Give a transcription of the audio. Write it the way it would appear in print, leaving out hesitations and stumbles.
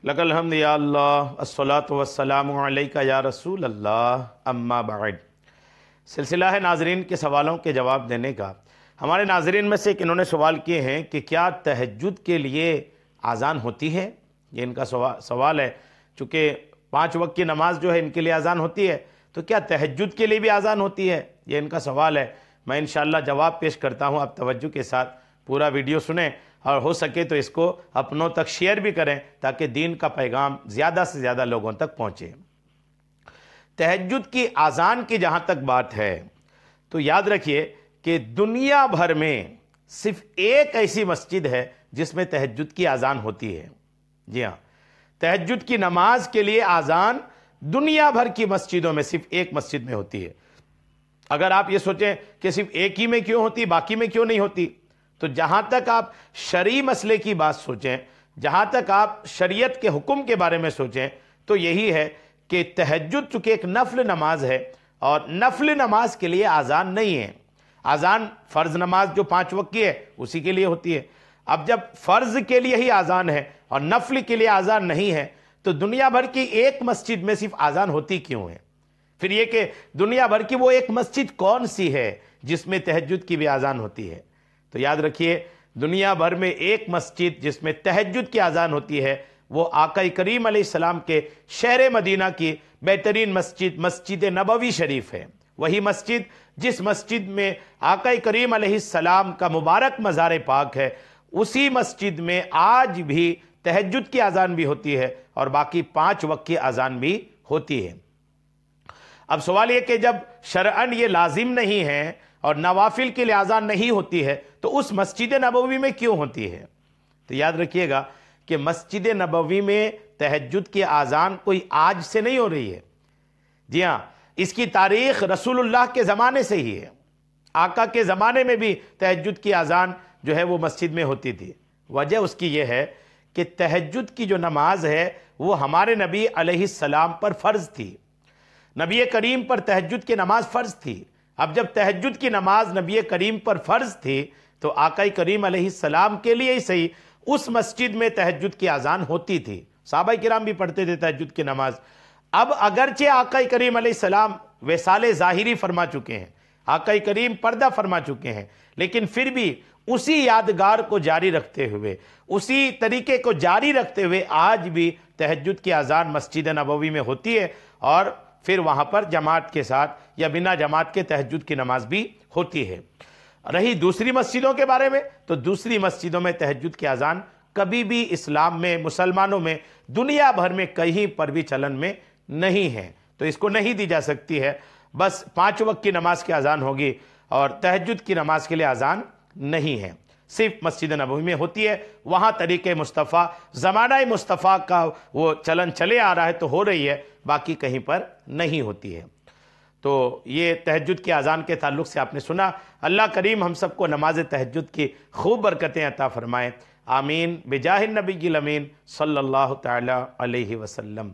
لک الحمد یا اللہ الصلاۃ والسلام علیکہ یا رسول اللہ اما بعد۔ سلسلہ ہے ناظرین کے سوالوں کے جواب دینے کا۔ ہمارے ناظرین میں سے انہوں نے سوال کیے ہیں کہ کیا تہجد کے لیے اذان ہوتی ہے؟ یہ ان کا سوال ہے۔ چونکہ 5 وقت کی نماز جو ہے ان کے لیے اذان ہوتی ہے، تو کیا تہجد کے لیے بھی اذان ہوتی ہے؟ یہ ان کا سوال ہے۔ میں انشاءاللہ جواب پیش کرتا ہوں، آپ توجہ کے ساتھ پورا ویڈیو سنیں اور ہو سکے تو اس کو اپنوں تک شیئر بھی کریں تاکہ دین کا پیغام زیادہ سے زیادہ لوگوں تک پہنچے۔ تہجد کی اذان کی جہاں تک بات ہے تو یاد رکھیے کہ دنیا بھر میں صرف ایک ایسی مسجد ہے جس میں تہجد کی اذان ہوتی ہے۔ جی ہاں، تہجد کی نماز کے لیے اذان دنیا بھر کی مسجدوں میں صرف ایک مسجد میں ہوتی ہے۔ اگر آپ یہ سوچیں کہ صرف ایک ہی میں کیوں ہوتی، باقی میں کیوں نہیں ہوتی، تو جہاں تک آپ شرعی مسئلے کی بات سوچیں، جہاں تک آپ شریعت کے حکم کے بارے میں سوچیں، تو یہی ہے کہ تہجد چونکہ ایک نفل نماز ہے اور نفل نماز کے لیے اذان نہیں ہے۔ اذان فرض نماز جو 5 وقت کی ہے اسی کے لیے ہوتی ہے۔ اب جب فرض کے لیے ہی اذان ہے اور نفل کے لیے اذان نہیں ہے تو دنیا بھر کی ایک مسجد میں صرف اذان ہوتی کیوں ہے؟ پھر یہ کہ دنیا بھر کی وہ ایک مسجد کون سی ہے جس میں تہجد کی بھی اذان ہوتی ہے؟ تو یاد رکھیے، دنیا بھر میں ایک مسجد جس میں تہجد کی اذان ہوتی ہے وہ آقا کریم علیہ السلام کے شہر مدینہ کی بہترین مسجد مسجد نبوی شریف ہے۔ وہی مسجد جس مسجد میں آقا کریم علیہ السلام کا مبارک مزار پاک ہے، اسی مسجد میں آج بھی تہجد کی اذان بھی ہوتی ہے اور باقی 5 وقت کی اذان بھی ہوتی ہے۔ اب سوال یہ کہ جب شرعاً یہ لازم نہیں ہے اور نوافل کے لیے اذان نہیں ہوتی ہے تو اس مسجد نبوی میں کیوں ہوتی ہے؟ تو یاد رکھیے گا کہ مسجد نبوی میں تہجد کی اذان کوئی آج سے نہیں ہو رہی ہے۔ جی ہاں، اس کی تاریخ رسول اللہ کے زمانے سے ہی ہے۔ آقا کے زمانے میں بھی تہجد کی اذان جو ہے وہ مسجد میں ہوتی تھی۔ وجہ اس کی یہ ہے کہ تہجد کی جو نماز ہے وہ ہمارے نبی علیہ السلام پر فرض تھی۔ نبی کریم پر تہجد کی نماز فرض تھی۔ اب جب تہجد کی نماز نبی کریم پر فرض تھی تو آقا کریم علیہ السلام کے لیے ہی صحیح اس مسجد میں تہجد کی اذان ہوتی تھی۔ صحابہ کرام بھی پڑھتے تھے تہجد کی نماز۔ اب اگرچہ آقا کریم علیہ السلام وصال ظاہری فرما چکے ہیں، آقا کریم پردہ فرما چکے ہیں، لیکن پھر بھی اسی یادگار کو جاری رکھتے ہوئے، اسی طریقے کو جاری رکھتے ہوئے آج بھی تہجد کی اذان مسجد نبوی میں ہوتی ہے اور پھر وہاں پر جماعت کے ساتھ یا بنا جماعت کے تہجد کی نماز بھی ہوتی ہے۔ رہی دوسری مسجدوں کے بارے میں، تو دوسری مسجدوں میں تہجد کی اذان کبھی بھی اسلام میں، مسلمانوں میں، دنیا بھر میں کہیں پر بھی چلن میں نہیں ہے، تو اس کو نہیں دی جا سکتی ہے۔ بس 5 وقت کی نماز کی اذان ہوگی اور تہجد کی نماز کے لیے اذان نہیں ہے، صرف مسجد نبوی میں ہوتی ہے۔ وہاں طریقہ مصطفیٰ، زمانہ مصطفیٰ کا وہ چلن چلے آ رہا ہے تو ہو رہی ہے، باقی کہیں پر نہیں ہوتی ہے۔ تو یہ تہجد کی اذان کے تعلق سے آپ نے سنا۔ اللہ کریم ہم سب کو نماز تہجد کی خوب برکتیں عطا فرمائے، آمین بجاہ النبی الامین صلی اللہ تعالی علیہ وسلم۔